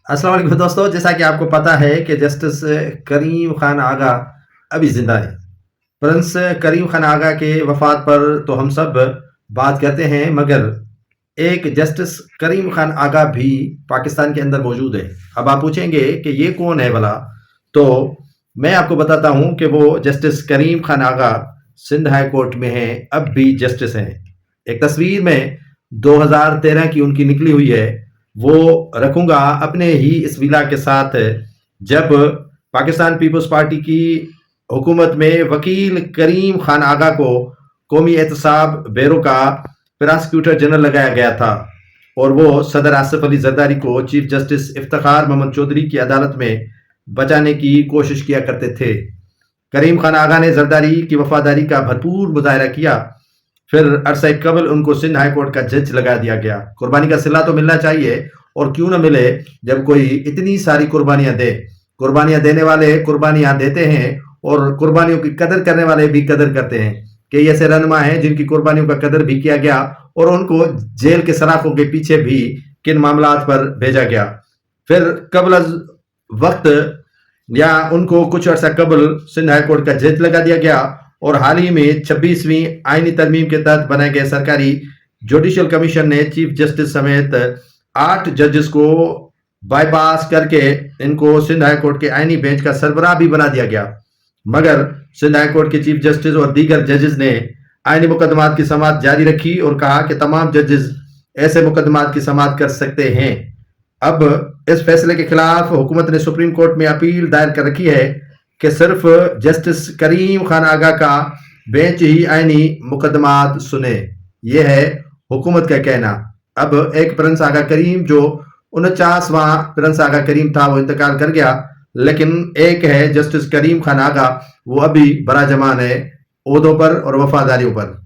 अस्सलाम वालेकुम दोस्तों, जैसा कि आपको पता है कि जस्टिस करीम खान आगा अभी ज़िंदा है। प्रिंस करीम खान आगा के वफ़ात पर तो हम सब बात करते हैं, मगर एक जस्टिस करीम खान आगा भी पाकिस्तान के अंदर मौजूद है। अब आप पूछेंगे कि ये कौन है भला? तो मैं आपको बताता हूँ कि वो जस्टिस करीम खान आगा सिंध हाई कोर्ट में हैं, अब भी जस्टिस हैं। एक तस्वीर में 2013 की उनकी निकली हुई है, वो रखूंगा अपने ही इस विला के साथ, जब पाकिस्तान पीपल्स पार्टी की हुकूमत में वकील करीम खान आगा को कौमी एहतसाब ब्यूरो का प्रोसिक्यूटर जनरल लगाया गया था और वो सदर आसिफ अली जरदारी को चीफ जस्टिस इफ्तिखार मोहम्मद चौधरी की अदालत में बचाने की कोशिश किया करते थे। करीम खान आगा ने जरदारी की वफादारी का भरपूर मुजाहरा किया, फिर अरसा कबल उनको सिंध हाई कोर्ट का जज लगा दिया गया। कुर्बानी का सिला तो मिलना चाहिए, और क्यों न मिले जब कोई इतनी सारी कुर्बानियां दे। कुर्बानियां देने वाले कुर्बानियां देते हैं और कुर्बानियों की कदर करने वाले भी कदर करते हैं। कई ऐसे रहनुमा हैं जिनकी कुर्बानियों का कदर भी किया गया और उनको जेल के सलाखों के पीछे भी किन मामलात पर भेजा गया। फिर कबल वक्त या उनको कुछ अर्सा कबल सिंध हाई कोर्ट का जज लगा दिया गया और हाल ही में 26वीं आईनी तरमीम के तहत बनाए गए सरकारी जुडिशियल कमीशन ने चीफ जस्टिस समेत 8 जजेस को बाईपास करके इनको सिंध हाई कोर्ट के आईनी बेंच का सरबराह भी बना दिया गया। मगर सिंध हाई कोर्ट के चीफ जस्टिस और दीगर जजेस ने आईनी मुकदमात की समाअत जारी रखी और कहा कि तमाम जजेस ऐसे मुकदमात की समाअत कर सकते हैं। अब इस फैसले के खिलाफ हुकूमत ने सुप्रीम कोर्ट में अपील दायर कर रखी है कि सिर्फ जस्टिस करीम खान आगा का बेंच ही आईनी मुकदमात सुने। यह है हुकूमत का कहना। अब एक प्रिंस आगा करीम, जो 49वां प्रिंस आगा करीम था, वो इंतकाल कर गया, लेकिन एक है जस्टिस करीम खान आगा, वो अभी बराजमान है ओहदों पर और वफादारियों पर।